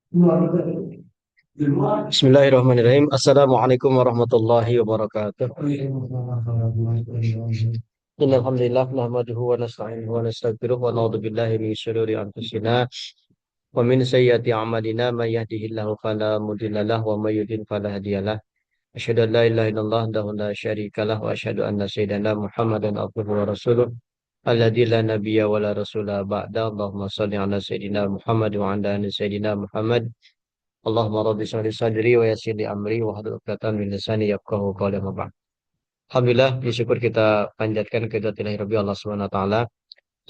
Bismillahirrahmanirrahim. Assalamualaikum warahmatullahi wabarakatuh. Innal hamdalillah nahmaduhu wa nasta'inuhu wa nastaghfiruh wa na'udzu billahi min syururi anfusina wa min sayyiati a'malina may yahdihillahu fala mudilla lahu wa may yudlil fala hadiyalah. Asyhadu an la ilaha illallah wahdahu la syarikalah wa asyhadu anna sayyidana Muhammadan abduhu wa rasuluh alladzi la nabiyya wa la rasula ba'da. Allahumma shalli ala sayyidina Muhammad wa ala ali sayyidina Muhammad. Allahumma rabbi shrah li sadri wa yassir li amri wa hlul 'uqdatam min lisani yafqahu qawli amma ba'd. Alhamdulillah, bersyukur kita panjatkan kehadirat ilahi Rabbi Allah Subhanahu wa taala.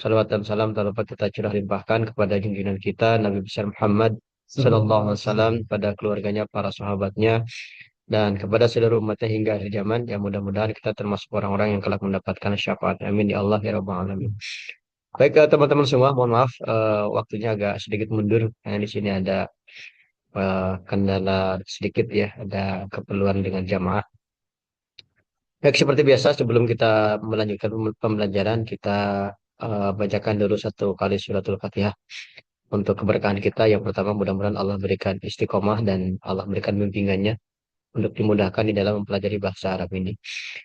Salawat dan salam tak lupa kita curah limpahkan kepada junjungan kita Nabi besar Muhammad sallallahu alaihi wasallam, pada keluarganya, para sahabatnya, dan kepada seluruh umatnya hingga akhir zaman, yang mudah-mudahan kita termasuk orang-orang yang kelak mendapatkan syafaat. Amin ya Allah ya rabbal alamin. Baik, teman-teman semua, mohon maaf waktunya agak sedikit mundur karena di sini ada kendala sedikit ya, ada keperluan dengan jamaah. Baik, seperti biasa sebelum kita melanjutkan pembelajaran, kita bacakan dulu satu kali suratul Fatihah untuk keberkahan kita. Yang pertama, mudah-mudahan Allah berikan istiqomah dan Allah berikan bimbingannya untuk dimudahkan di dalam mempelajari bahasa Arab ini.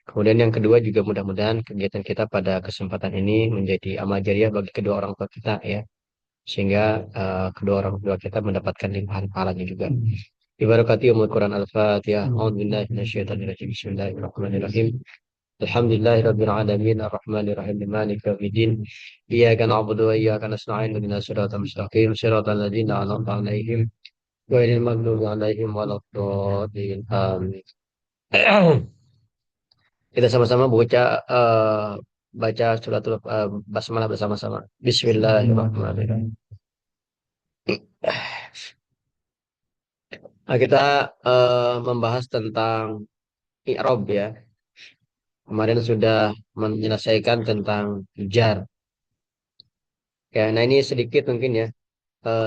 Kemudian yang kedua juga mudah-mudahan kegiatan kita pada kesempatan ini menjadi amal jariah bagi kedua orang tua kita ya, sehingga kedua orang tua kita mendapatkan limpahan pahalanya juga. Ibarakati umul Quran Al-Fatihah. A'udzubillahi minasyaitonirrajim. Bismillahirrahmanirrahim. Alhamdulillahirabbil alamin arrahmanir rahim maliki yaumiddin. Iyyaka na'budu wa iyyaka nasta'in ihdinas siratal mustaqim siratal ladzina an'amta 'alaihim ghairil maghdubi 'alaihim waladdallin. Amin. Kita sama-sama baca suratul basmalah bersama-sama. Bismillahirrahmanirrahim. Nah, kita membahas tentang i'rab ya. Kemarin sudah menyelesaikan tentang jar. Ya, nah ini sedikit mungkin ya.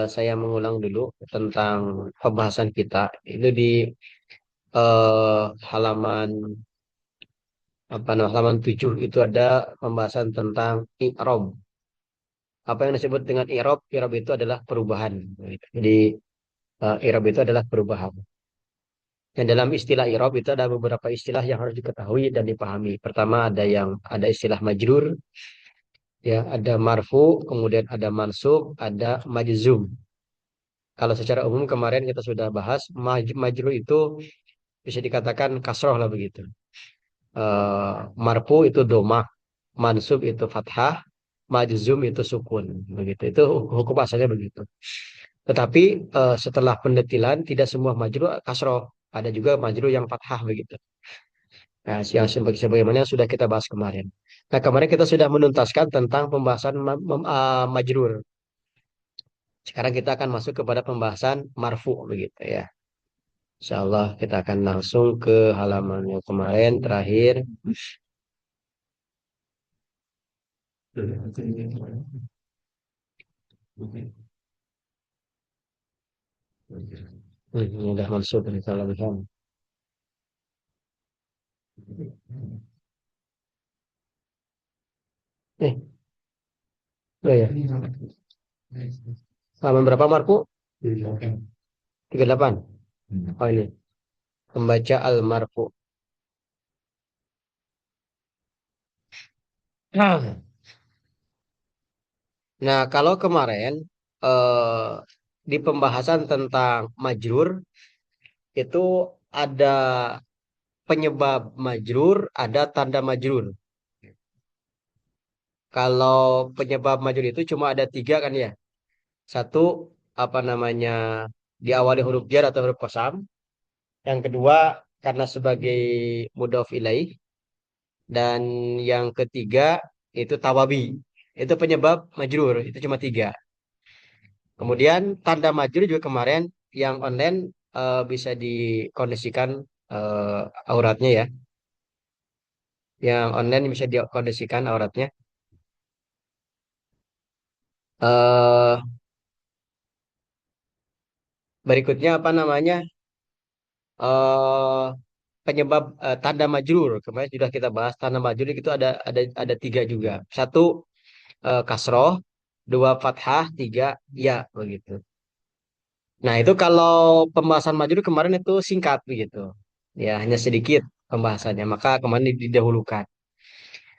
Saya mengulang dulu tentang pembahasan kita. Itu di halaman halaman 7 itu ada pembahasan tentang i'rab. Apa yang disebut dengan i'rab? I'rab itu adalah perubahan. Jadi i'rab itu adalah perubahan. Dan dalam istilah i'rab itu ada beberapa istilah yang harus diketahui dan dipahami. Pertama ada istilah majrur, ya, ada marfu, kemudian ada mansub, ada majzum. Kalau secara umum kemarin kita sudah bahas majrur itu bisa dikatakan kasroh lah begitu. Marfu itu domah, mansub itu fathah, majzum itu sukun begitu. Itu hukum asalnya begitu. Tetapi setelah pendetilan tidak semua majrur kasroh, ada juga majrur yang fathah begitu. Nah, yang sebagaimana yang sudah kita bahas kemarin. Nah, kemarin kita sudah menuntaskan tentang pembahasan majrur. Sekarang kita akan masuk kepada pembahasan marfu begitu ya. Insya Allah kita akan langsung ke halaman yang kemarin terakhir. Ini udah masuk ke halaman. Oh ya. Halaman berapa marfu? 38. Oh ini. Membaca al-marfu. Nah, kalau kemarin eh, di pembahasan tentang majrur itu ada penyebab majrur, ada tanda majrur. Kalau penyebab majrur itu cuma ada tiga kan ya. Satu, apa namanya, diawali huruf jar atau huruf qasam. Yang kedua, karena sebagai mudhof ilaih. Dan yang ketiga itu tawabi. Itu penyebab majrur. Itu cuma tiga. Kemudian tanda majrur juga kemarin yang online bisa dikondisikan auratnya ya. Yang online bisa dikondisikan auratnya. eh Berikutnya apa namanya? eh Penyebab tanda majrur. Kemarin sudah kita bahas tanda majrur itu ada tiga juga. Satu, kasroh, dua fathah, tiga ya begitu. Nah, itu kalau pembahasan majrur kemarin itu singkat begitu. Ya, hanya sedikit pembahasannya. Maka kemarin didahulukan.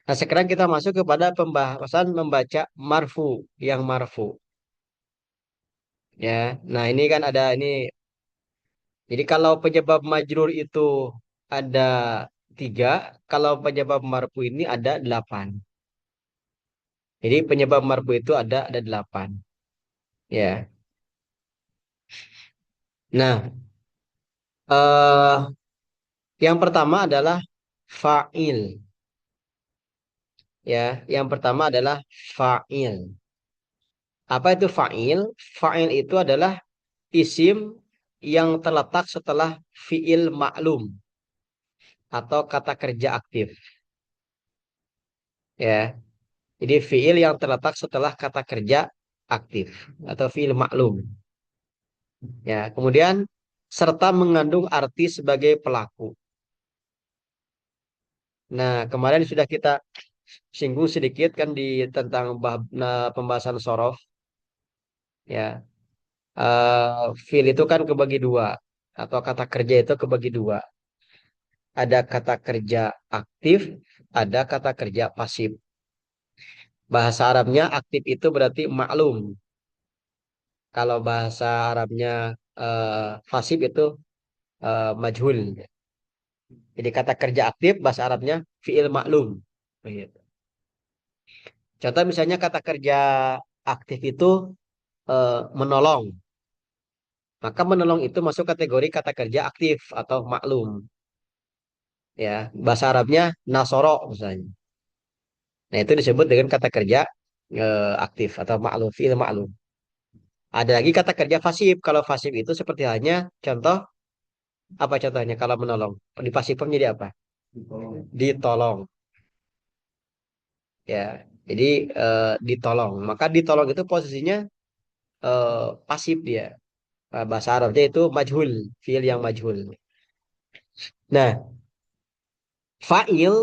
Nah, sekarang kita masuk kepada pembahasan membaca marfu yang marfu. Ya, nah ini kan ada ini. Jadi kalau penyebab majrur itu ada tiga, kalau penyebab marfu ini ada delapan. Jadi penyebab marfu itu ada delapan. Ya, nah yang pertama adalah fa'il. Ya, yang pertama adalah fa'il. Apa itu fa'il? Fa'il itu adalah isim yang terletak setelah fi'il maklum atau kata kerja aktif. Ya, jadi fi'il yang terletak setelah kata kerja aktif atau fi'il maklum. Ya, kemudian serta mengandung arti sebagai pelaku. Nah, kemarin sudah kita singgung sedikit kan di tentang pembahasan sorof. Ya, fi'il itu kan kebagi dua atau kata kerja itu kebagi dua. Ada kata kerja aktif, ada kata kerja pasif. Bahasa Arabnya aktif itu berarti maklum. Kalau bahasa Arabnya pasif itu majhul. Jadi kata kerja aktif bahasa Arabnya fi'il maklum. Begitu. Contoh misalnya kata kerja aktif itu menolong. Maka menolong itu masuk kategori kata kerja aktif atau maklum. Ya, bahasa Arabnya nasoro misalnya. Nah, itu disebut dengan kata kerja aktif atau maklum, fi'il maklum. Ada lagi kata kerja pasif. Kalau pasif itu seperti halnya contoh apa contohnya kalau menolong? Di pasif form jadi apa? Ditolong. Ya. Jadi ditolong. Maka ditolong itu posisinya pasif dia. Bahasa Arabnya itu majhul, fi'il yang majhul. Nah, fa'il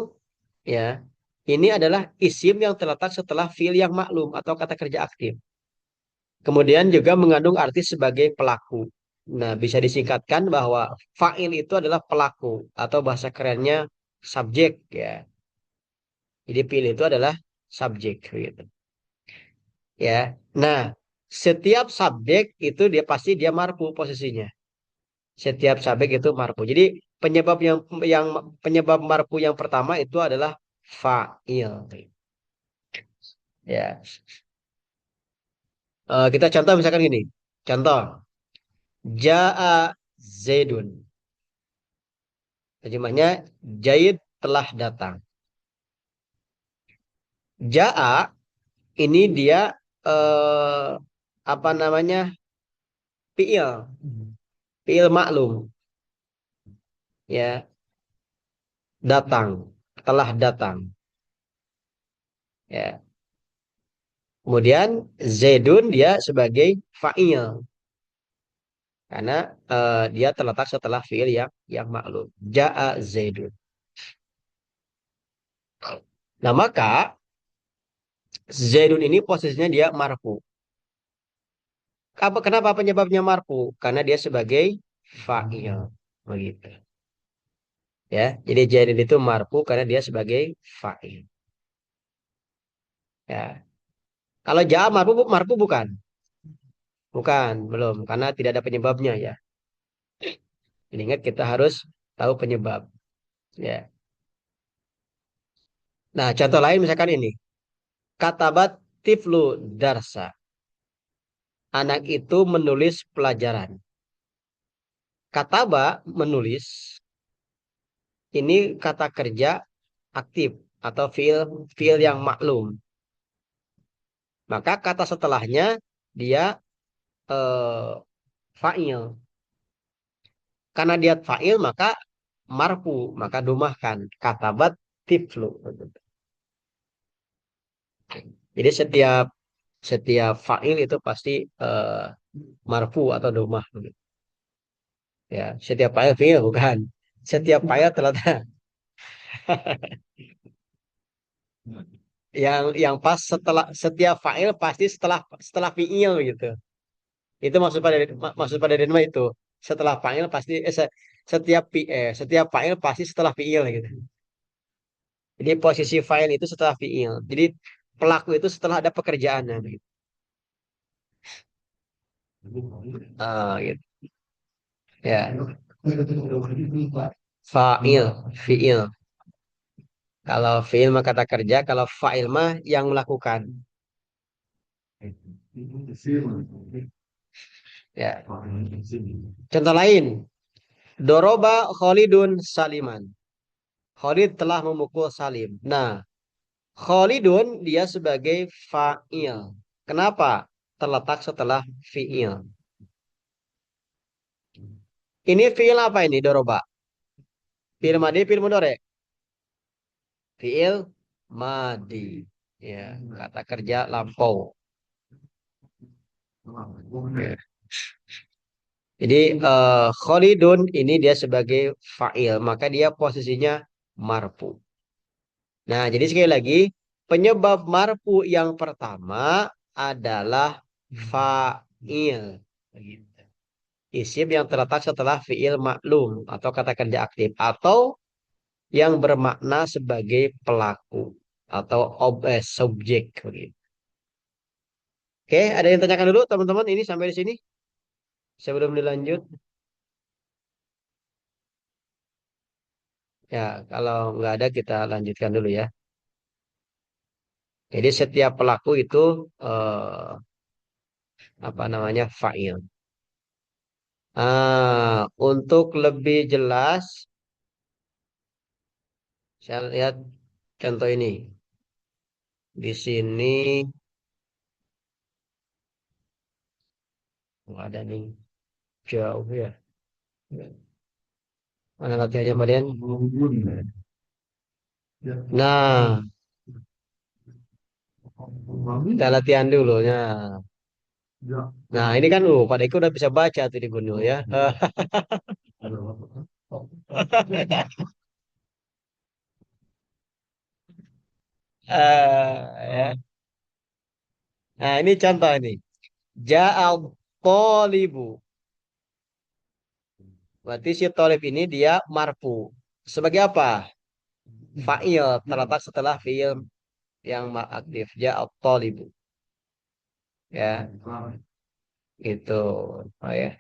ya. Ini adalah isim yang terletak setelah fi'il yang maklum atau kata kerja aktif. Kemudian juga mengandung arti sebagai pelaku. Nah, bisa disingkatkan bahwa fa'il itu adalah pelaku atau bahasa kerennya subjek ya. Jadi fi'il itu adalah subjek gitu. Ya. Nah, setiap subjek itu dia pasti dia marfu posisinya. Setiap subjek itu marfu. Jadi penyebab yang penyebab marfu yang pertama itu adalah fa'il. Ya. Kita contoh misalkan gini. Contoh, Ja'a Zaidun. Terjemahnya Zaid telah datang. Ja'a ini dia eh, apa namanya? Fiil, fiil maklum ya, datang, telah datang ya. Kemudian Zaidun dia sebagai fa'il karena dia terletak setelah fiil yang maklum. Ja'a Zaidun. Nah, maka Zaidun ini posisinya dia marfu. Kenapa penyebabnya marfu? Karena dia sebagai fa'il. Begitu. Ya, jadi Zaidun itu marfu karena dia sebagai fa'il. Ya. Kalau Ja'a marfu, marfu bukan? Bukan, belum. Karena tidak ada penyebabnya ya. Jadi ingat kita harus tahu penyebab. Ya. Nah, contoh lain misalkan ini. Katabat tiflu darsa. Anak itu menulis pelajaran. Kataba menulis. Ini kata kerja aktif atau fiil yang maklum. Maka kata setelahnya dia fa'il. Karena dia fa'il maka marfu, maka dumahkan. Katabat tiflu. Jadi setiap setiap fa'il itu pasti marfu atau domah. Ya, setiap fa'il fi'il bukan. Setiap fa'il terletak yang pas setelah setiap fa'il pasti setelah setelah fi'il gitu. Itu maksud pada denma itu. Setelah fa'il pasti setiap fa'il pasti setelah fi'il gitu. Jadi posisi fa'il itu setelah fi'il. Jadi pelaku itu setelah ada pekerjaannya gitu. Ah, gitu. Ya. Fa'il, fi'il. Kalau fi'il mah kata kerja, kalau fa'il mah yang melakukan. Ya. Contoh lain, Doroba Khalidun Saliman. Khalid telah memukul Salim. Nah, Khalidun dia sebagai fa'il. Kenapa? Terletak setelah fi'il. Ini fi'il apa ini, Doroba? Fi'il madi, fi'il mudhari. Fi'il madi. Ya, kata kerja lampau. Ya. Jadi Khalidun ini dia sebagai fa'il, maka dia posisinya marfu. Nah, jadi sekali lagi penyebab marfu yang pertama adalah fa'il. Begitu. Isim yang terletak setelah fi'il maklum atau kata kerja aktif atau yang bermakna sebagai pelaku atau subjek begitu. Oke, ada yang tanyakan dulu teman-teman ini sampai di sini sebelum dilanjut. Ya, kalau nggak ada kita lanjutkan dulu ya. Jadi setiap pelaku itu apa namanya fa'il. Untuk lebih jelas, saya lihat contoh ini. Di sini nggak ada nih jauh ya. Mana latihannya kalian? Nah, kita latihan dulu ya. Nah, ini kan Pak Deko udah bisa baca tuh di Gunul ya. Ya. Nah, ini contoh ini. Ja'al tolibu. Berarti si tolib ini dia marfu. Sebagai apa? Fa'il terletak setelah fiil yang aktif. Ja'al tolibu. Ya, gitu. Oh ya.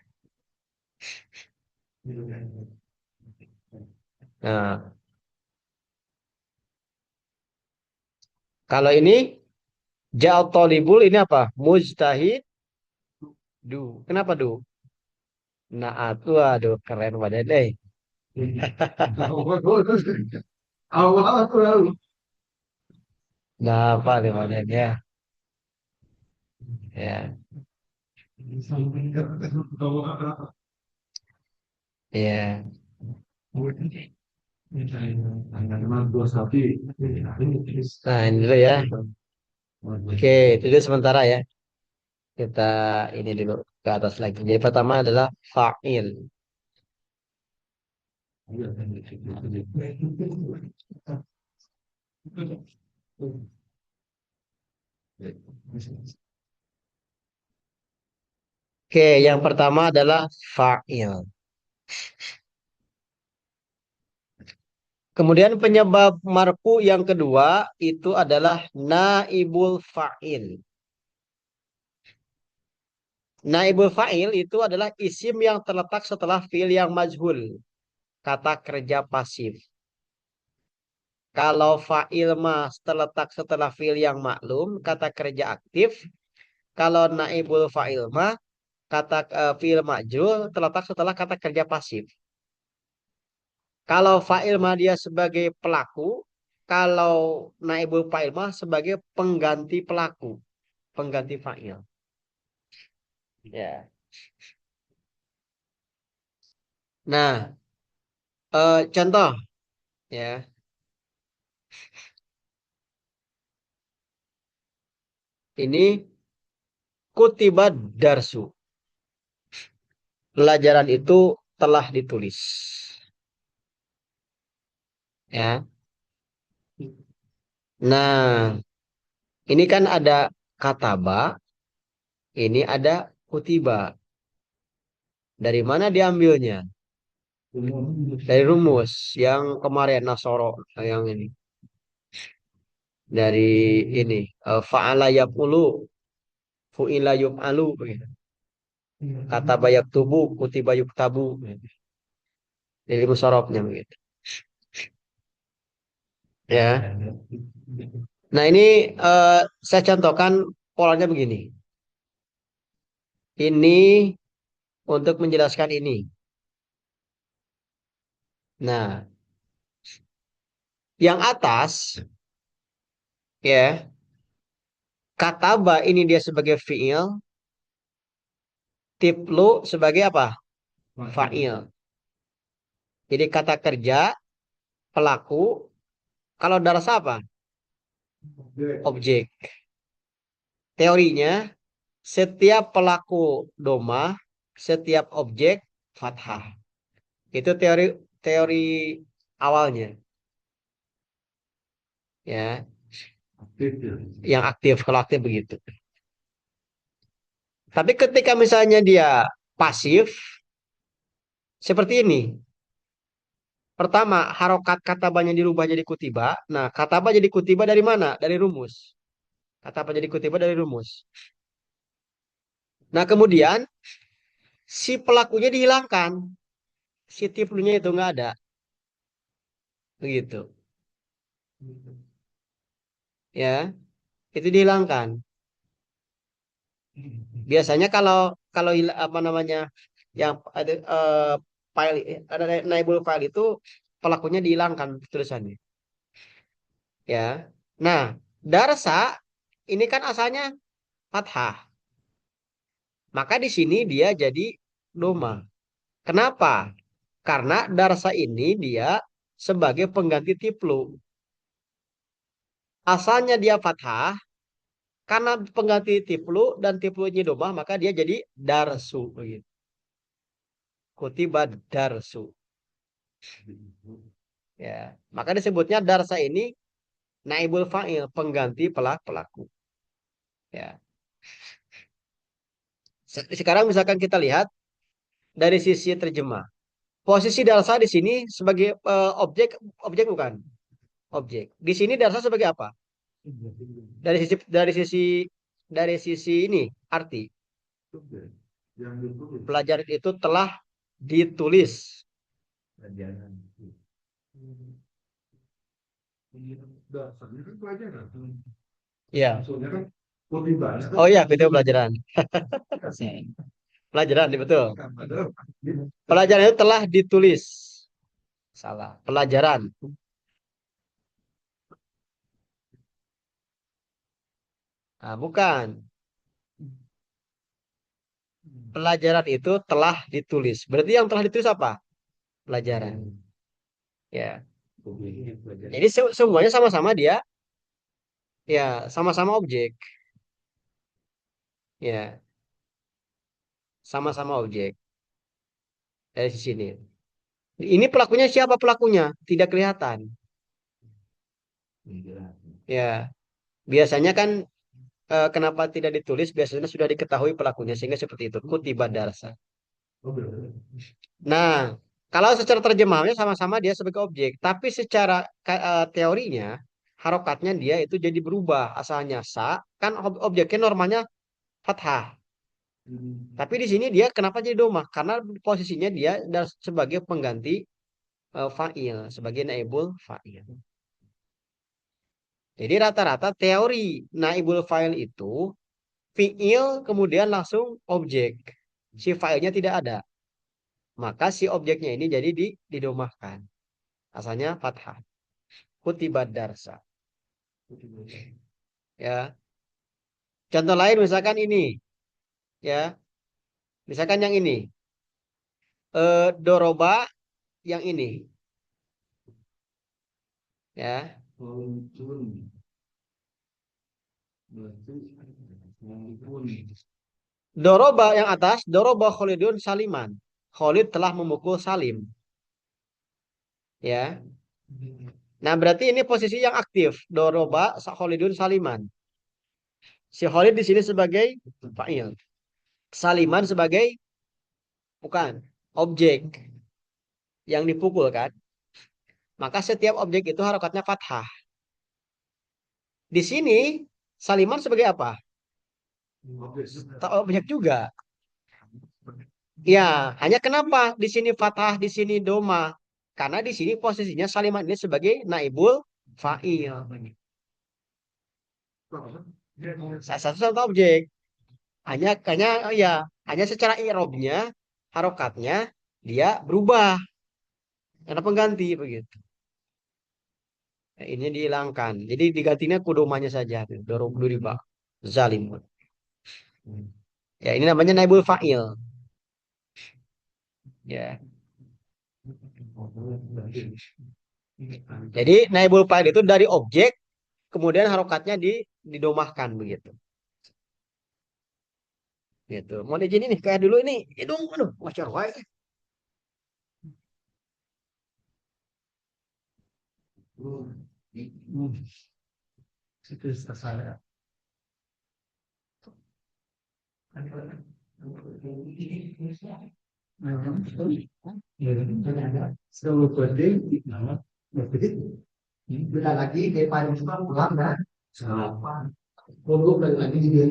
Nah, kalau ini ja'al tolibul ini apa? Mujtahid du. Kenapa du? Nah, tuh aduh keren banget deh. Nah, apa nih modelnya? Ya, ya. Nah, ini dulu ya. Oke, itu dulu sementara ya. Kita ini dulu ke atas lagi. Jadi pertama adalah fa'il. Oke, yang pertama adalah fa'il. Kemudian penyebab marfu yang kedua itu adalah naibul fa'il. Naibul fa'il itu adalah isim yang terletak setelah fi'il yang majhul. Kata kerja pasif. Kalau fa'il mas terletak setelah fi'il yang maklum, kata kerja aktif. Kalau naibul fa'il mah kata fi'il majhul terletak setelah kata kerja pasif. Kalau fa'il mah dia sebagai pelaku, kalau naibul fa'il mah sebagai pengganti pelaku, pengganti fa'il. Ya. Nah, contoh ya. Ini kutibat darsu. Pelajaran itu telah ditulis. Ya. Nah, ini kan ada kataba, ini ada kutiba. Dari mana diambilnya? Dari rumus yang kemarin Nasoro yang ini. Dari ini fa'ala yaqulu fu'ila yuf'alu begitu. Kata bayak tubuh kutiba yuktabu. Dari musarofnya begitu. Ya. Nah, ini saya contohkan polanya begini. Ini untuk menjelaskan ini. Nah, yang atas ya, kataba ini dia sebagai fiil, tiplu sebagai apa? Fa'il. Jadi kata kerja, pelaku, kalau darasa apa? Objek. Teorinya, setiap pelaku doma, setiap objek fathah. Itu teori teori awalnya, ya. Yang aktif, kalau aktif begitu. Tapi ketika misalnya dia pasif, seperti ini. Pertama, harokat katabanya dirubah jadi kutiba. Nah, kataba jadi kutiba dari mana? Dari rumus. Kataba jadi kutiba dari rumus. Nah, kemudian si pelakunya dihilangkan. Si tiplunya itu nggak ada. Begitu. Ya, itu dihilangkan. Biasanya kalau kalau apa namanya yang ada file ada naibul file itu pelakunya dihilangkan tulisannya. Ya. Nah, darsa ini kan asalnya fathah. Maka di sini dia jadi doma. Kenapa? Karena darsa ini dia sebagai pengganti tiplu. Asalnya dia fathah, karena pengganti tiplu dan tiplunya doma, maka dia jadi darsu. Begitu. Kutiba darsu. Ya, maka disebutnya darsa ini naibul fa'il, pengganti pelaku. Ya. Sekarang misalkan kita lihat dari sisi terjemah. Posisi darsa di sini sebagai objek bukan? Objek. Di sini darsa sebagai apa? Dari sisi ini arti pelajaran itu telah ditulis. Ya. Oh ya, video pelajaran. Pelajaran, betul. Pelajaran itu telah ditulis. Salah. Pelajaran. Nah, bukan. Pelajaran itu telah ditulis. Berarti yang telah ditulis apa? Pelajaran. Ya. Jadi semuanya sama-sama dia, ya, sama-sama objek. Ya, sama-sama objek dari sisi ini. Ini pelakunya siapa pelakunya? Tidak kelihatan. Ya, biasanya kan kenapa tidak ditulis? Biasanya sudah diketahui pelakunya sehingga seperti itu. Kutiba darsa. Nah, kalau secara terjemahnya sama-sama dia sebagai objek, tapi secara teorinya harokatnya dia itu jadi berubah. Asalnya sa, kan objeknya normanya fathah. Tapi di sini dia kenapa jadi domah? Karena posisinya dia sebagai pengganti fa'il, sebagai naibul fa'il. Jadi rata-rata teori naibul fa'il itu fi'il kemudian langsung objek. Si fa'ilnya tidak ada. Maka si objeknya ini jadi didomahkan. Asalnya fathah. Kutibat darsa. Ya. Contoh lain misalkan ini. Ya. Misalkan yang ini. Doroba yang ini. Ya. Doroba yang atas. Doroba Khalidun Saliman. Khalid telah memukul Salim. Ya. Nah, berarti ini posisi yang aktif. Doroba Khalidun Saliman. Si Khalid di sini sebagai fa'il. Saliman sebagai bukan objek yang dipukul kan. Maka setiap objek itu harokatnya fathah. Di sini saliman sebagai apa? Objek juga. Ya, hanya kenapa di sini fathah, di sini doma? Karena di sini posisinya saliman ini sebagai naibul fa'il. Salah satu contoh objek. Hanya ya, hanya secara i'rabnya, harokatnya dia berubah karena pengganti begitu. Nah, ini dihilangkan. Jadi digantinya kudomanya saja. Dorong duriba. Zalim. Ya, ini namanya naibul fa'il. Ya. Jadi naibul fa'il itu dari objek kemudian harokatnya didomahkan begitu. Gitu. Mau izin nih kayak dulu ini. Hidung aduh, wajar wae. Bila lagi depan juga pulang kan? Untuk lagi dia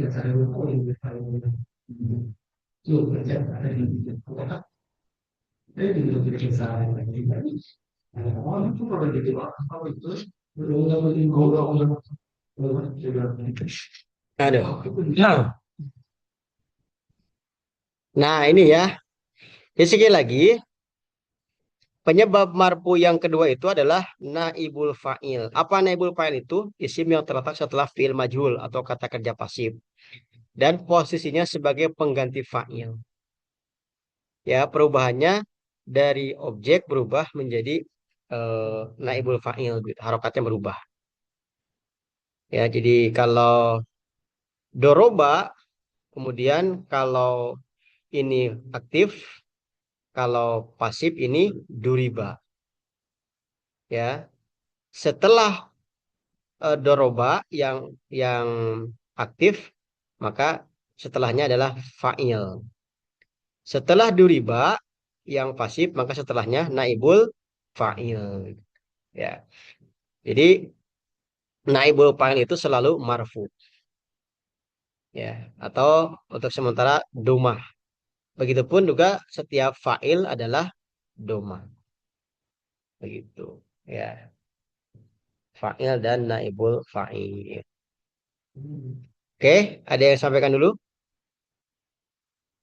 Aduh. Nah, ini ya. Jadi sekali lagi, penyebab marfu yang kedua itu adalah naibul fa'il. Apa naibul fa'il itu? Isim yang terletak setelah fi'il majhul atau kata kerja pasif. Dan posisinya sebagai pengganti fa'il. Ya, perubahannya dari objek berubah menjadi naibul fa'il. Harokatnya berubah. Ya, jadi kalau doroba, kemudian kalau ini aktif, kalau pasif ini duriba. Ya, setelah doroba yang aktif, maka setelahnya adalah fa'il. Setelah duriba yang pasif, maka setelahnya naibul fa'il. Ya, jadi naibul fa'il itu selalu marfu. Ya, atau untuk sementara domah. Begitupun juga setiap fa'il adalah domah. Begitu. Ya, fa'il dan naibul fa'il. Oke, ada yang sampaikan dulu?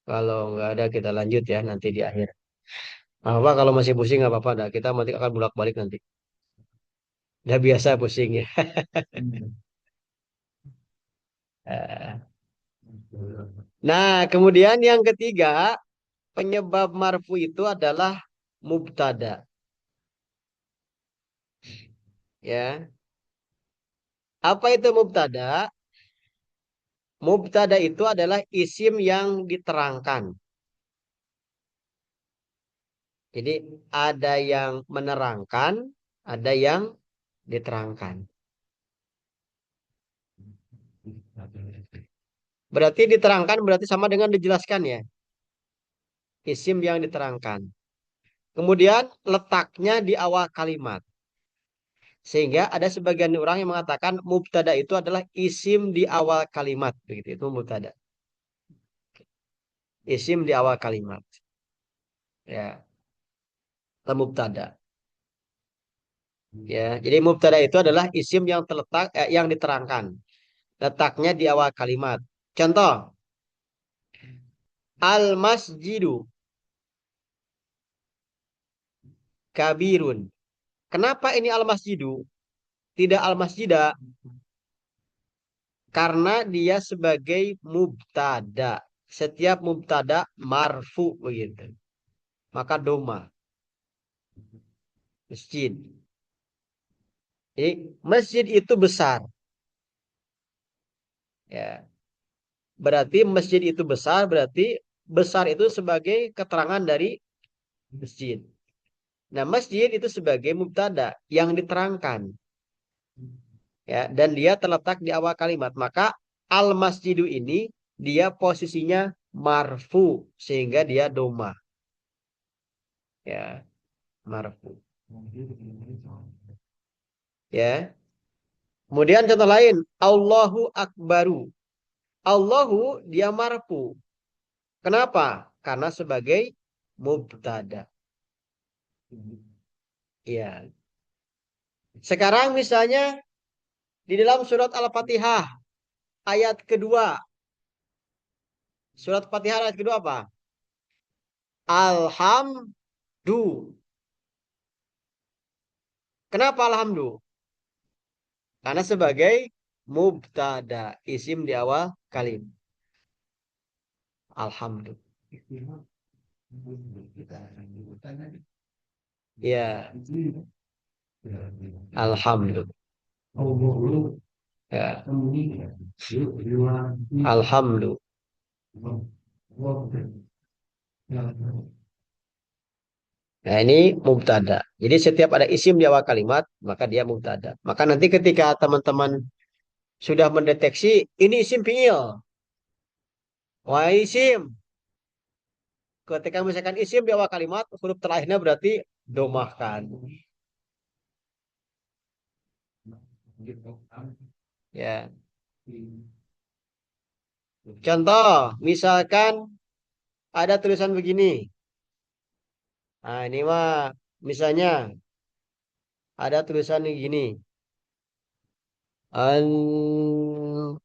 Kalau nggak ada kita lanjut ya nanti di akhir. Apa kalau masih pusing nggak apa-apa dah. Kita nanti akan bolak-balik nanti. Udah biasa pusing ya. Eh, Nah, kemudian yang ketiga, penyebab marfu itu adalah mubtada. Ya, apa itu mubtada? Mubtada itu adalah isim yang diterangkan. Jadi ada yang menerangkan, ada yang diterangkan. Berarti diterangkan berarti sama dengan dijelaskan ya. Isim yang diterangkan. Kemudian letaknya di awal kalimat. Sehingga ada sebagian orang yang mengatakan mubtada itu adalah isim di awal kalimat. Begitu itu mubtada. Isim di awal kalimat. Ya, atau mubtada. Ya, jadi mubtada itu adalah isim yang terletak yang diterangkan. Letaknya di awal kalimat. Contoh, al masjidu kabirun. Kenapa ini al masjidu? Tidak al masjidah karena dia sebagai mubtada. Setiap mubtada marfu begitu. Maka doma masjid. Jadi masjid itu besar. Ya, berarti masjid itu besar berarti besar itu sebagai keterangan dari masjid. Nah, masjid itu sebagai mubtada yang diterangkan. Ya, dan dia terletak di awal kalimat. Maka al masjidu ini dia posisinya marfu sehingga dia doma. Ya, marfu. Ya. Kemudian contoh lain, Allahu Akbaru. Allahu dia marfu. Kenapa? Karena sebagai mubtada. Ya. Sekarang misalnya di dalam surat Al-Fatihah ayat kedua. Surat Fatihah ayat kedua apa? Alhamdu. Kenapa alhamdu? Karena sebagai mubtada, isim di awal kalim. Alhamdu. Ya, alhamdu. Ya, alhamdu. Nah, ini mubtada. Jadi setiap ada isim di awal kalimat, maka dia mubtada. Maka nanti ketika teman-teman sudah mendeteksi ini isim fiil. Wah, isim. Ketika misalkan isim di awal kalimat, huruf terakhirnya berarti domahkan. Ya. Contoh, misalkan ada tulisan begini. Nah, ini mah misalnya ada tulisan begini. Ankur.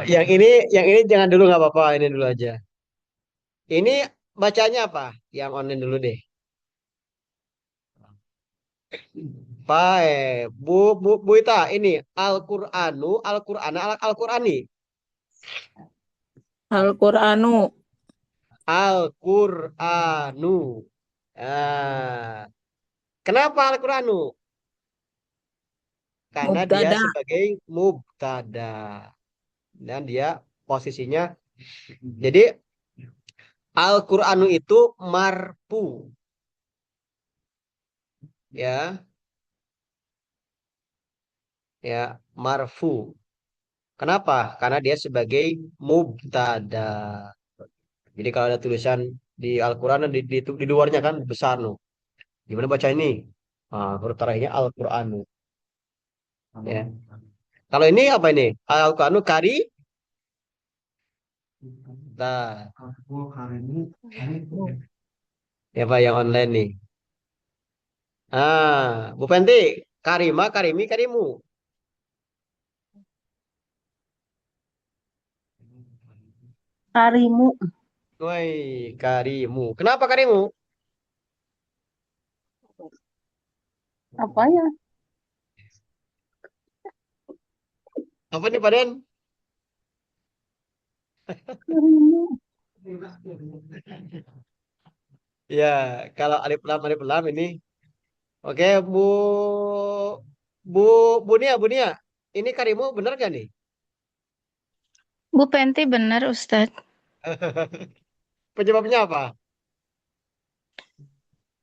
Yang ini jangan dulu nggak apa-apa, ini dulu aja. Ini bacanya apa? Yang online dulu deh. Baik, Bu Ita, ini Al-Qur'anu, Al-Qur'ana, Al-Qur'ani. Al-Qur'anu. Al-Qur'anu. Ah, kenapa Al-Qur'anu? Karena dia Mubtada. sebagai mubtada dan dia posisinya. Jadi Al-Qur'anu itu marfu, ya, ya, marfu. Kenapa? Karena dia sebagai mubtada. Jadi kalau ada tulisan di Al-Qur'an di luarnya kan besar no. Gimana baca ini? Ah, huruf terakhirnya Al-Qur'anu. Ya. Kalau ini apa ini? Al-Qur'anu kari. Nah, ya Pak yang online nih. Ah, Bu Penti, Karima, Karimi, Karimu. Karimu. Woi, Karimu. Kenapa Karimu? Apa ya? Apa nih, Paden? Karimu. Ya, kalau alif lam ini. Oke, Bu, Bu Nia. Ini Karimu bener gak nih? Bu Penti benar, Ustadz. Penyebabnya apa?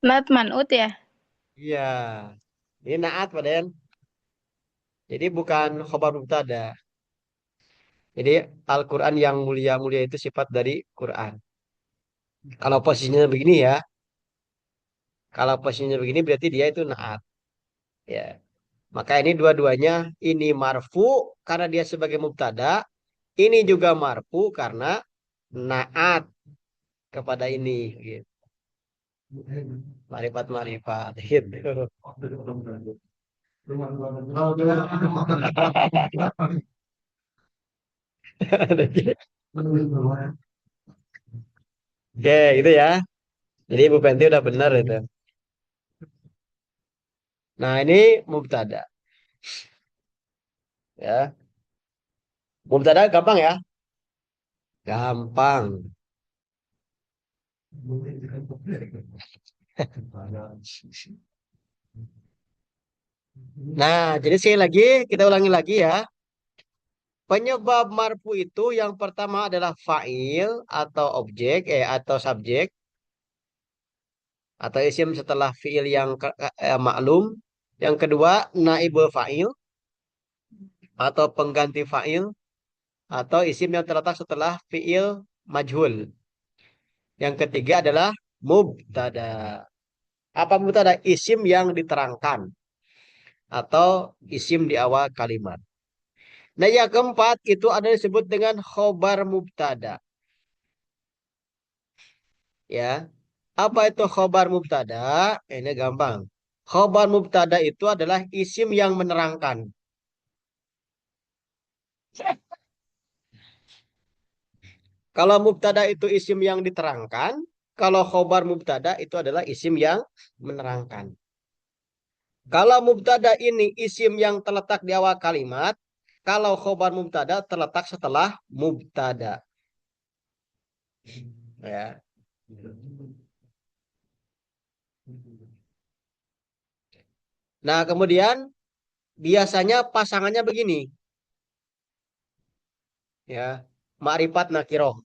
Lat manut ya? Iya, ini naat, Paden. Jadi bukan khobar mubtada. Jadi Al-Quran yang mulia-mulia itu sifat dari Quran. Kalau posisinya begini ya, kalau posisinya begini berarti dia itu naat. Ya, maka ini dua-duanya ini marfu karena dia sebagai mubtada, ini juga marfu karena naat kepada ini. Gitu. Marifat gitu. Oke, itu ya. Jadi Bu Penti udah benar itu. Nah, ini mubtada ya. Mubtada gampang ya? Gampang. Nah, jadi sekali lagi kita ulangi lagi ya. Penyebab marfu itu yang pertama adalah fa'il atau objek atau subjek atau isim setelah fiil yang maklum. Yang kedua naibul fa'il atau pengganti fa'il atau isim yang terletak setelah fiil majhul. Yang ketiga adalah mubtada. Apa mubtada? Isim yang diterangkan atau isim di awal kalimat. Nah, yang keempat itu ada disebut dengan khobar mubtada. Ya. Apa itu khobar mubtada? Ini gampang. Khobar mubtada itu adalah isim yang menerangkan. Kalau mubtada itu isim yang diterangkan, kalau khobar mubtada itu adalah isim yang menerangkan. Kalau mubtada ini isim yang terletak di awal kalimat, kalau khobar mubtada terletak setelah mubtada. Ya. Nah, kemudian biasanya pasangannya begini, ya. Ma'rifat nakiroh.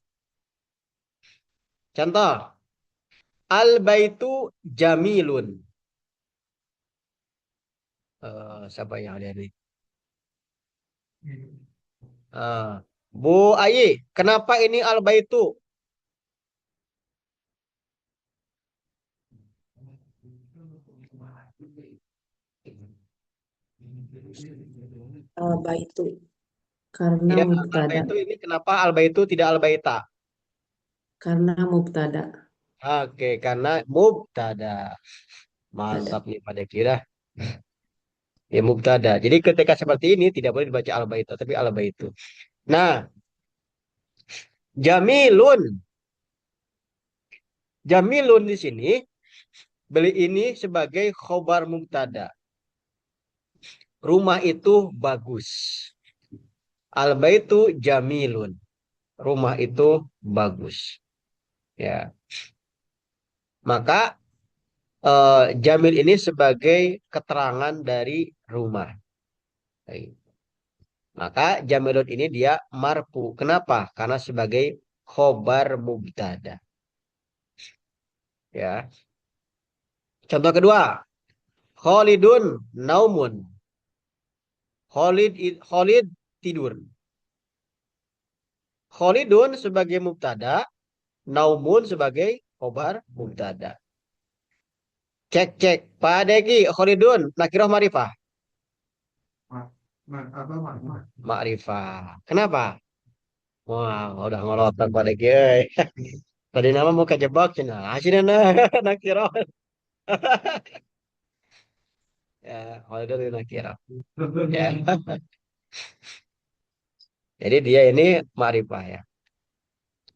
Contoh, al baitu jamilun. Siapa yang ada ini? Ah, Bu Ayi, kenapa ini al baitu? Baitu karena Ya, al mubtada. baitu ini kenapa al baitu tidak al baita? Karena mubtada. Oke, karena mubtada. Tada. Mantap nih pada kira. Ya mubtada. Jadi ketika seperti ini tidak boleh dibaca al baitu, tapi al baitu. Nah, jamilun. Jamilun di sini beli ini sebagai khobar mubtada. Rumah itu bagus. Al baitu jamilun. Rumah itu bagus. Ya. Maka jamil ini sebagai keterangan dari rumah. Baik. Maka jamilun ini dia marfu. Kenapa? Karena sebagai khobar mubtada. Ya. Contoh kedua, Khalidun naumun. Khalid tidur. Khalidun sebagai mubtada, naumun sebagai khobar mubtada. Cek cek. Pak Deki, Khalidun nakirah marifah. Makrifah. Kenapa? Wah, udah ngolotak Pak Deki. Tadi nama mau kejebak cina. Asyik nah nakirah. Ya, Khalidun itu nakirah. Ya. Jadi dia ini makrifah ya.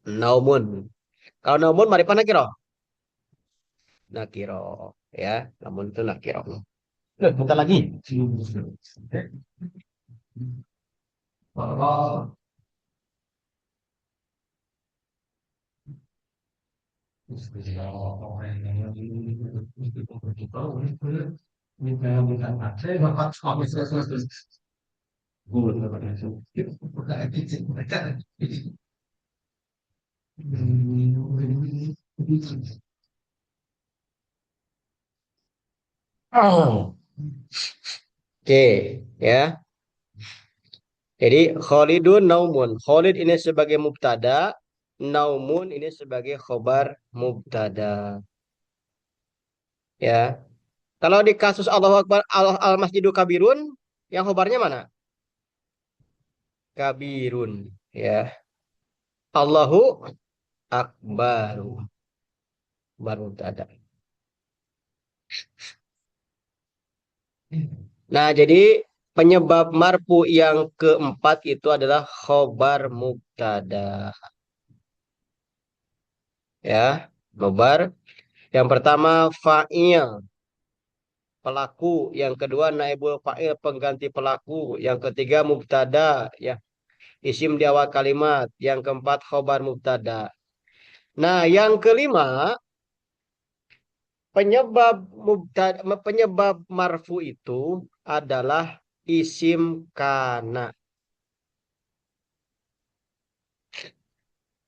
Naumun. Kalau naumun makrifah nakirah. Nakirah. Ya, namun itu nakirah. Bentar lagi. Oh. Oke, ya. Jadi Khalidun naumun. Khalid ini sebagai mubtada, naumun ini sebagai khobar mubtada. Ya. Kalau di kasus Allahu Akbar al-Masjidu Kabirun, yang khobarnya mana? Kabirun, ya. Allahu Akbaru. Baru mubtada. Nah, jadi penyebab marfu yang keempat itu adalah khobar mubtada. Ya, khobar. Yang pertama fa'il, pelaku. Yang kedua naibul fa'il, pengganti pelaku. Yang ketiga mubtada, ya, isim di awal kalimat. Yang keempat khobar mubtada. Nah, yang kelima Penyebab penyebab marfu itu adalah isim kana.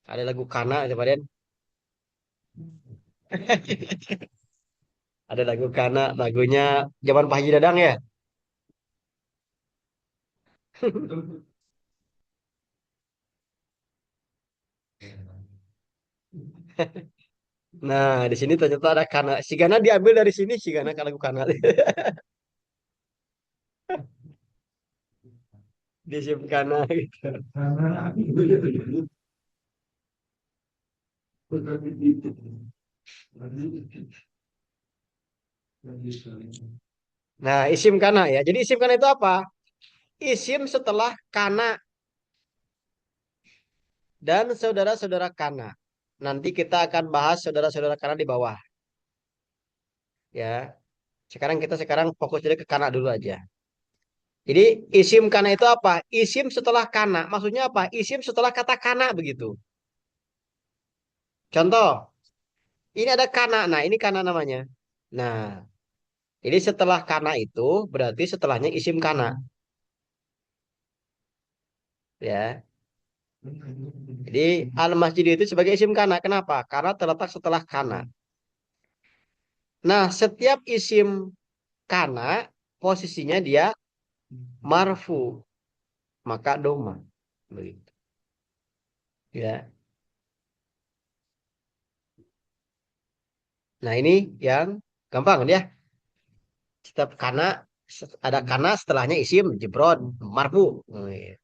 Ada lagu kana coba Den. Ada lagu kana, lagunya zaman Pak Haji Dadang ya. Nah, di sini ternyata ada kana. Si kana diambil dari sini, si kana kan lagu kana. Di isim kana gitu. Nah, isim kana ya. Jadi isim kana itu apa? Isim setelah kana dan saudara-saudara kana. Nanti kita akan bahas saudara-saudara kana di bawah. Ya, sekarang fokus jadi ke kana dulu aja. Jadi isim kana itu apa? Isim setelah kana. Maksudnya apa? Isim setelah kata kana begitu. Contoh, ini ada kana. Nah, ini kana namanya. Nah, ini setelah kana itu berarti setelahnya isim kana. Ya. Jadi al-masjid itu sebagai isim kana. Kenapa? Karena terletak setelah kana. Nah, setiap isim kana posisinya dia marfu, maka doma. Begitu. Ya. Nah, ini yang gampang ya. Setiap kana ada kana setelahnya isim jebron marfu. Oh, iya.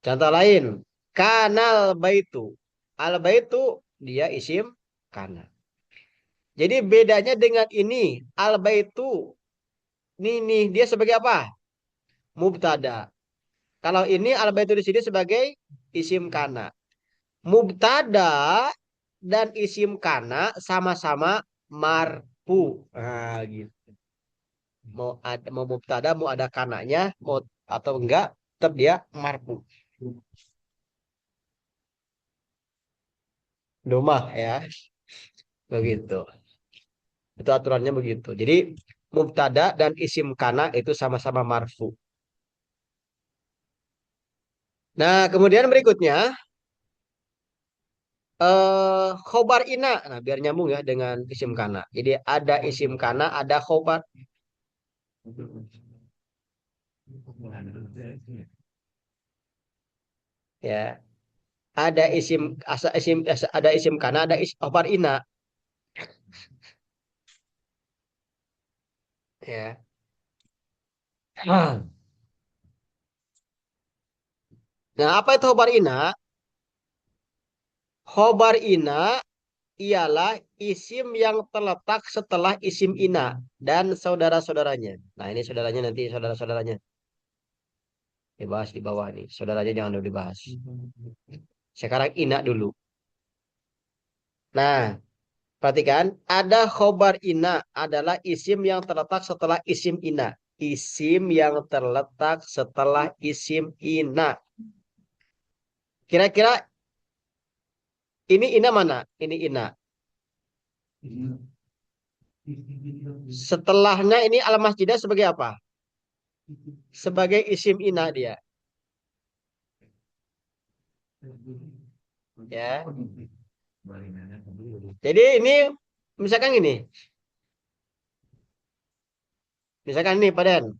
Contoh lain, kanal baitu. Al baitu dia isim kana. Jadi bedanya dengan ini, al baitu ini dia sebagai apa? Mubtada. Kalau ini al baitu di sini sebagai isim kana. Mubtada dan isim kana sama-sama marfu. Nah, gitu. Mau mubtada mau ada kananya mau atau enggak tetap dia marfu. Domah ya, begitu. Itu aturannya begitu. Jadi mubtada dan isim kana itu sama-sama marfu. Nah, kemudian berikutnya khobar ina. Nah, biar nyambung ya dengan isim kana. Jadi ada isim kana, ada khobar ya. Ada ada isim kana, ada isim khobar ina ya. Nah, apa itu khobar ina? Khobar ina ialah isim yang terletak setelah isim ina dan saudara-saudaranya. Nah, ini saudaranya nanti saudara-saudaranya dibahas di bawah nih. Saudaranya jangan dulu dibahas. Sekarang ina dulu. Nah, perhatikan ada khobar ina adalah isim yang terletak setelah isim ina. Isim yang terletak setelah isim ina. Kira-kira ini ina mana? Ini ina. Setelahnya ini al-masjidah sebagai apa? Sebagai isim ina dia. Ya. Jadi ini misalkan ini. Misalkan ini Padan.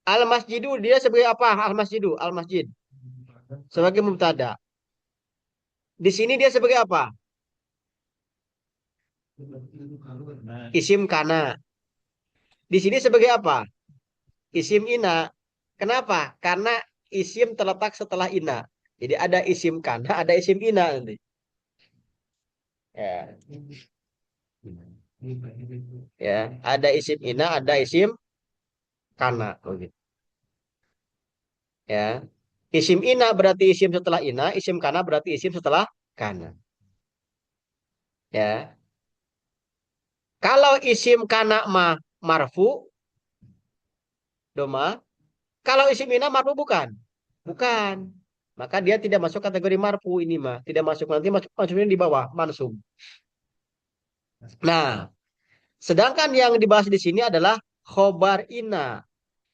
Al-masjidu dia sebagai apa? Al-masjidu, al-masjid. Sebagai mubtada. Di sini dia sebagai apa? Isim kana. Di sini sebagai apa? Isim ina. Kenapa? Karena isim terletak setelah ina. Jadi ada isim kana, ada isim ina nanti. Ya. Ya, ada isim ina, ada isim kana. Begitu. Ya. Isim ina berarti isim setelah ina, isim kana berarti isim setelah kana. Ya. Kalau isim kana mah marfu, doma. Kalau isim ina marfu bukan? Bukan. Maka dia tidak masuk kategori marfu ini mah. Tidak masuk nanti masuknya di bawah mansub. Nah, sedangkan yang dibahas di sini adalah khobar ina,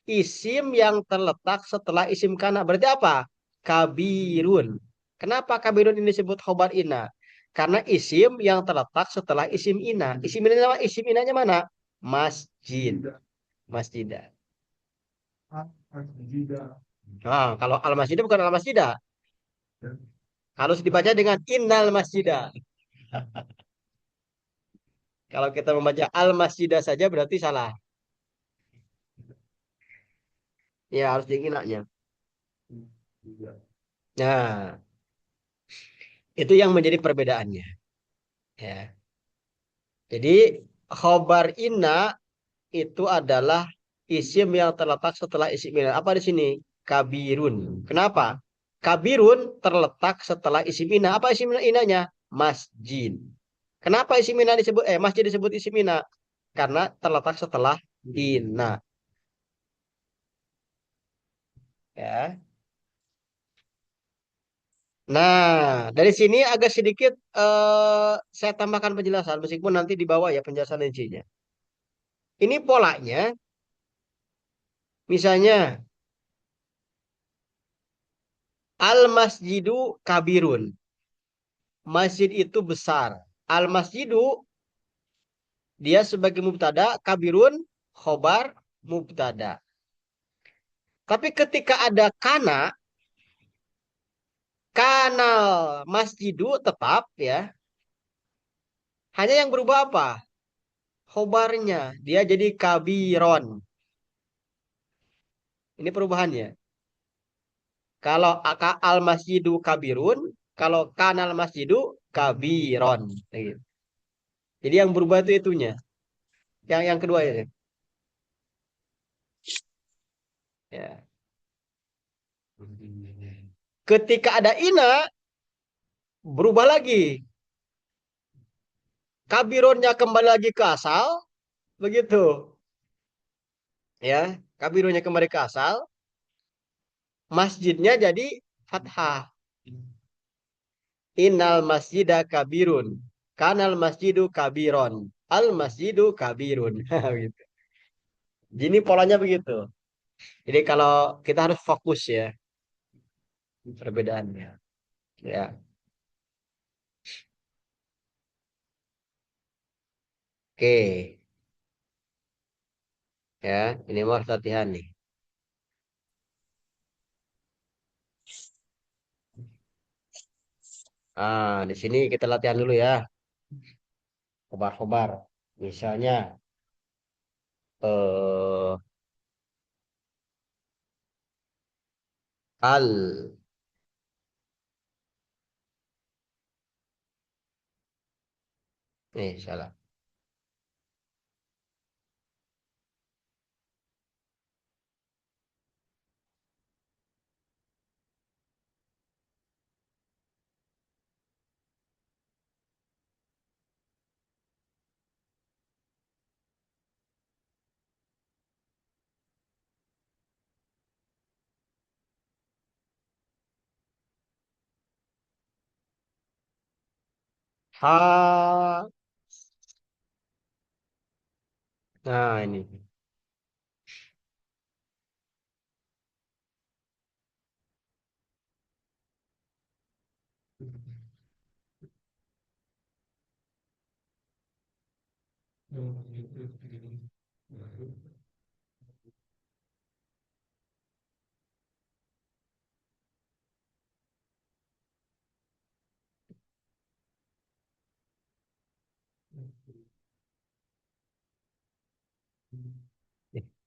isim yang terletak setelah isim kana. Berarti apa? Kabirun. Kenapa kabirun ini disebut khobar ina? Karena isim yang terletak setelah isim ina. Isim inanya mana? Masjid. Masjidah. Nah, kalau al masjidah bukan al masjidah. Harus dibaca dengan innal masjidah. Kalau kita membaca al masjidah saja berarti salah. Ya harus diingatnya. Nah, itu yang menjadi perbedaannya. Ya. Jadi khobar inna itu adalah isim yang terletak setelah isim inna. Apa di sini? Kabirun. Kenapa? Kabirun terletak setelah isim inna. Apa isim inanya? Masjid. Kenapa isim inna disebut masjid disebut isim inna? Karena terletak setelah inna. Ya. Nah, dari sini agak sedikit saya tambahkan penjelasan meskipun nanti di bawah ya penjelasan rincinya. Ini polanya, misalnya al masjidu kabirun. Masjid itu besar. Al masjidu dia sebagai mubtada, kabirun khobar mubtada. Tapi ketika ada kana, kanal masjidu tetap ya. Hanya yang berubah apa? Khobarnya. Dia jadi kabiron. Ini perubahannya. Kalau al masjidu kabirun, kalau kanal masjidu kabiron. Gitu. Jadi yang berubah itu itunya. Yang kedua ya. Ya. Ketika ada ina, berubah lagi. Kabironnya kembali lagi ke asal, begitu. Ya, kabironnya kembali ke asal, masjidnya jadi fathah. Innal masjidah kabirun. Kanal masjidu kabiron. Al masjidu kabirun. Gitu. Jadi polanya begitu. Jadi kalau kita harus fokus ya perbedaannya. Ya, oke. Ya, ini mau latihan nih. Ah, di sini kita latihan dulu ya. Kobar-kobar. Misalnya eh al salah. Ha. Nah, ini.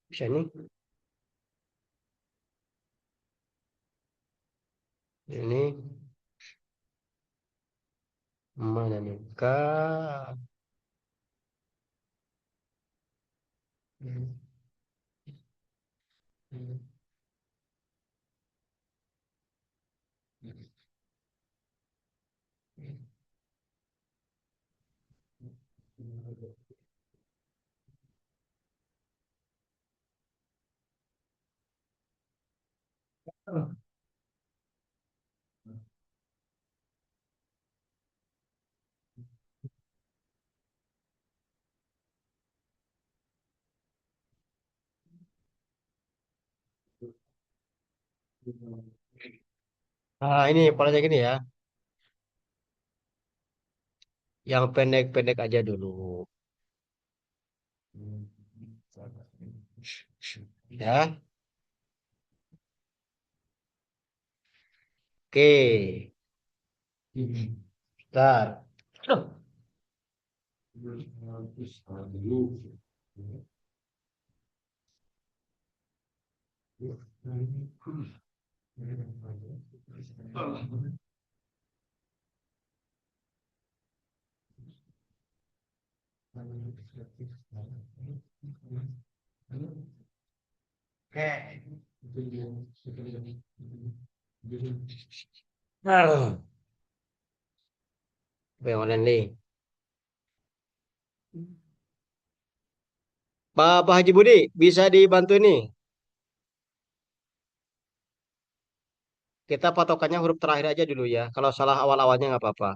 Bisa nih. Ini mana nih? Kak. Nah, ini polanya gini ya. Yang pendek-pendek aja dulu. Ya, oke. Start. Aduh. Oke. Aduh. Apa yang mana nih? Pak Haji Budi, bisa dibantu ini? Kita patokannya huruf terakhir aja dulu ya. Kalau salah awal-awalnya nggak apa-apa.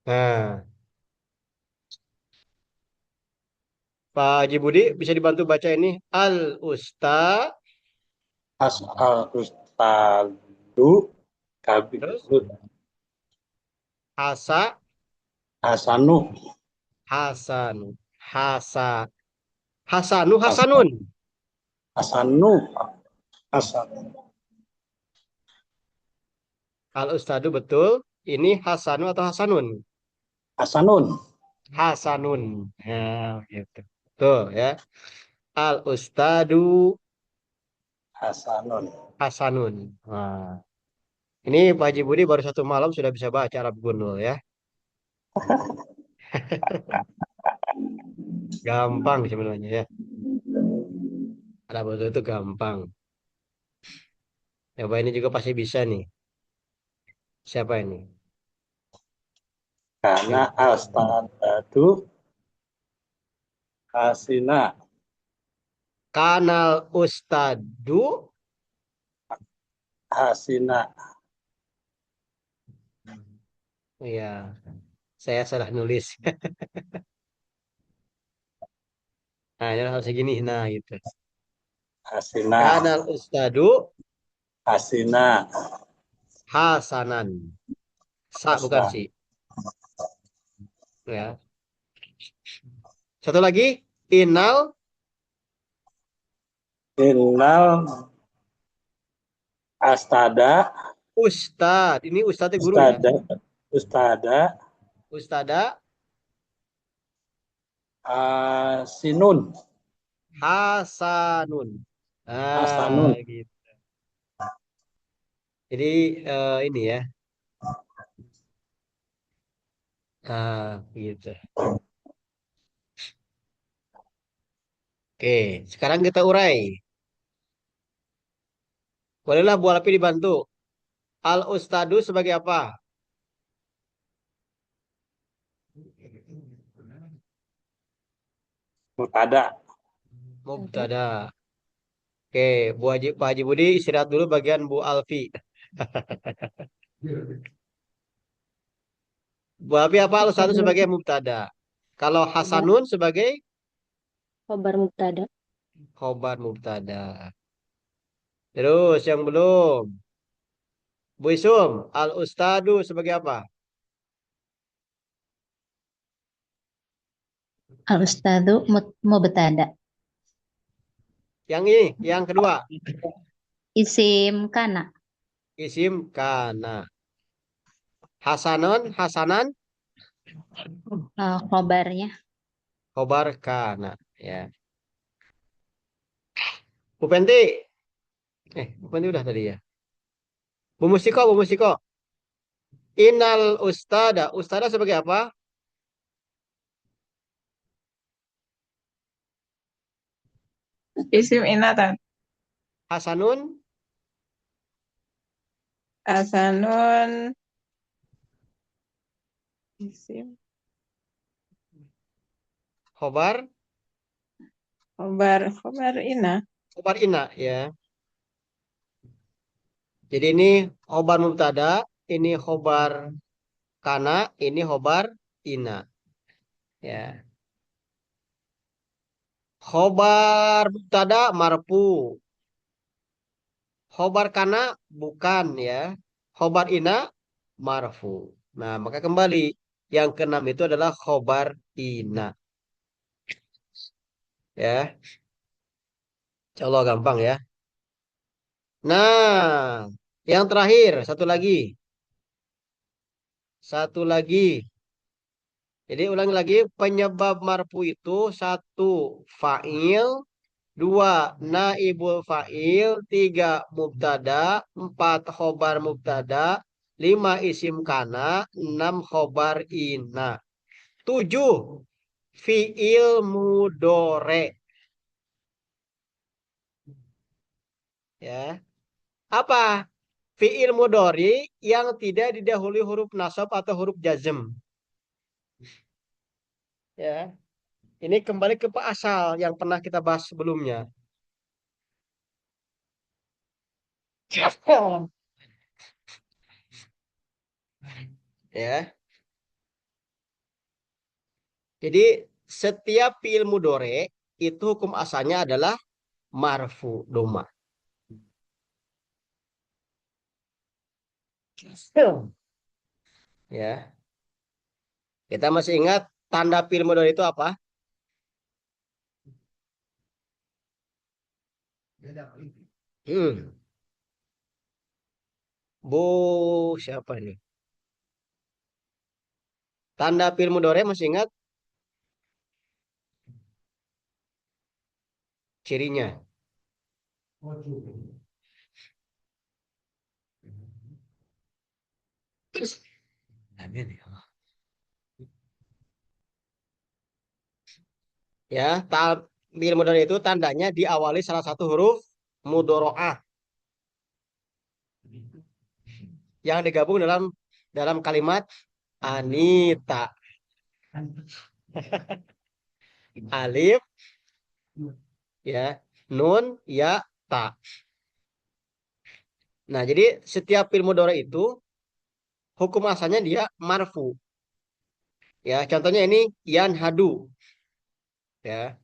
Nah, Pak Haji Budi bisa dibantu baca ini. Al-Usta, Asal ustadu kabi terus Hasa, Hasanu Hasanu, Hasa, Hasanu, Has- Hasanun. Hasanu Hasan Al-Ustadu betul. Ini Hasanu atau Hasanun? Hasanun Hasanun. Nah, gitu. Tuh ya. Al-Ustadu Hasanun. Hasanun. Nah, ini Pak Haji Budi baru satu malam sudah bisa baca Arab Gundul ya. Gampang sebenarnya ya. Arab Gundul itu gampang. Coba ini juga pasti bisa nih. Siapa ini? Karena Yang astadatu hasina Kanal Ustadu. hasina Ya, saya salah nulis. Nah, ini harus segini. Nah, gitu. hasina Kanal Ustadu hasina Hasanan. Sa bukan hasna si. Ya. Satu lagi. Inal innal astada Ustad. Ini Ustadnya guru ya. ustada ustada Ustada sinun Hasanun. Ah, hasanun gitu. Jadi ini ya. Ah, gitu. Oke, sekarang kita urai. Bolehlah Bu Alfi dibantu. Al Ustadu sebagai apa? mutada Mubtada. Oke, Pak Haji Budi istirahat dulu bagian Bu Alfi. Bu Alfi apa Al Ustadu sebagai mubtada? Kalau Khobar, Hasanun sebagai khobar mubtada. khobar mubtada. Terus yang belum. Bu Isum, Al Ustadu sebagai apa? Al ustadu mubtada. Yang ini, yang kedua. Isim kana. Isim kana. Hasanun, Hasanan, Khobarnya. khobar kana. Ya. Bu Penti. Bu Penti udah tadi ya. Bu Musiko, Bu Musiko. Inal ustada. Ustada sebagai apa? Isim inatan. Hasanun, Asanun. Isim. khobar, Khobar. Khobar ina. khobar ina ya. Jadi ini khobar mubtada, ini khobar kana, ini khobar ina. Ya. Khobar mubtada marfu. Khobar kana bukan ya. Khobar ina marfu. Nah, maka kembali yang keenam itu adalah khobar ina. Ya, insyaallah gampang ya. Nah, yang terakhir satu lagi. Satu lagi. Jadi ulangi lagi, penyebab marfu itu satu fa'il, dua naibul fa'il, tiga mubtada, empat khobar mubtada, lima isim kana, enam khobar ina, tujuh fi'il mudore. Ya, apa? Fi'il mudori yang tidak didahului huruf nasab atau huruf jazm. Ya, ini kembali ke asal yang pernah kita bahas sebelumnya. Ya. Jadi setiap fi'il mudore itu hukum asalnya adalah marfu doma. Ya. Kita masih ingat tanda fi'il mudore itu apa? Hmm. Bu siapa ini? Tanda fi'il mudore masih ingat cirinya? Ya, fi'il mudore itu tandanya diawali salah satu huruf mudoro'ah yang digabung dalam kalimat Anita. Alif, ya, nun, ya, ta. Nah, jadi setiap fi'il mudhari itu hukum asalnya dia marfu. Ya, contohnya ini yanhadu. Ya.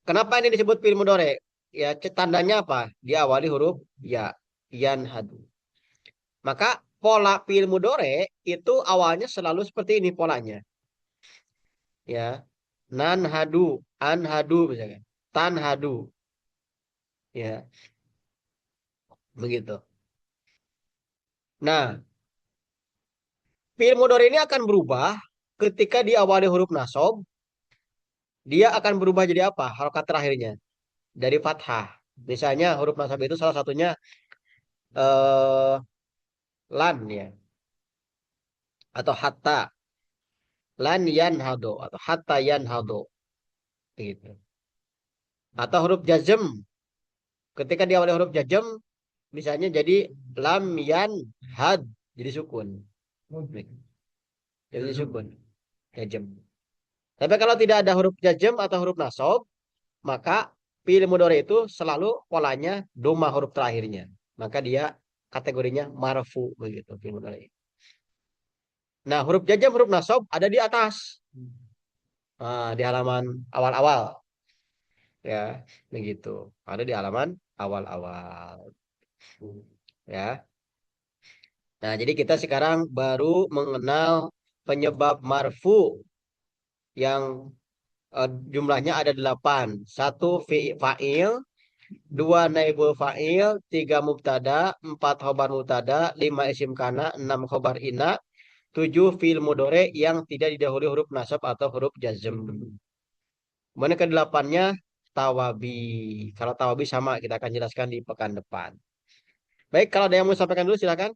Kenapa ini disebut fi'il mudhari? Ya, tandanya apa? Diawali huruf ya, yanhadu. Maka pola fi'il mudhari itu awalnya selalu seperti ini polanya. Ya. Nanhadu, anhadu misalkan. Tanhadu. Ya, begitu. Nah, fi'il mudhari ini akan berubah ketika diawali huruf nasab. Dia akan berubah jadi apa? Harokat terakhirnya dari fathah. Misalnya huruf nasab itu salah satunya eh, lan ya, atau hatta. Lan yanhado atau hatta yanhado gitu. Atau huruf jazm. Ketika diawali huruf jazm misalnya jadi lam yan had jadi sukun. Jadi sukun. Jazm. Tapi kalau tidak ada huruf jazm atau huruf nasab, maka fi'il mudhari itu selalu polanya doma huruf terakhirnya. Maka dia kategorinya marfu begitu fi'il mudhari. Nah, huruf jazm, huruf nasab ada di atas. Nah, di halaman awal-awal. Ya, begitu. Ada di halaman awal-awal. Ya. Nah, jadi kita sekarang baru mengenal penyebab marfu yang jumlahnya ada 8. Satu fa'il, dua naibul fa'il, tiga mubtada, empat khobar mubtada, lima isim kana, enam khobar ina, tujuh fi'il mudhari yang tidak didahului huruf nasab atau huruf jazm. Kemudian ke-8-nya tawabi. Kalau tawabi sama kita akan jelaskan di pekan depan. Baik, kalau ada yang mau sampaikan dulu silakan.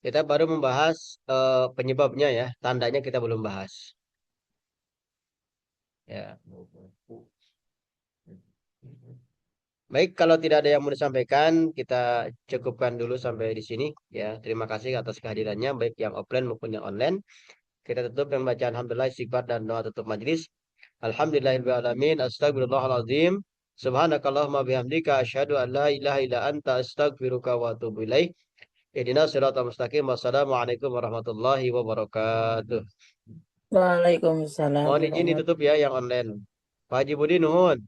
Kita baru membahas penyebabnya ya, tandanya kita belum bahas. Ya. Baik, kalau tidak ada yang mau disampaikan, kita cukupkan dulu sampai di sini. Ya, terima kasih atas kehadirannya, baik yang offline maupun yang online. Kita tutup dengan bacaan alhamdulillah, istighfar dan doa tutup majelis. Alhamdulillahirabbil alamin. Astagfirullahalazim. Subhanakallahumma bihamdika asyhadu an la ilaha illa anta astaghfiruka wa atubu ilaik. Ihdinas siratal mustaqim. Wassalamualaikum warahmatullahi wabarakatuh. Waalaikumsalam Mohon izin ditutup ya yang online. Pak Haji Budi nuhun.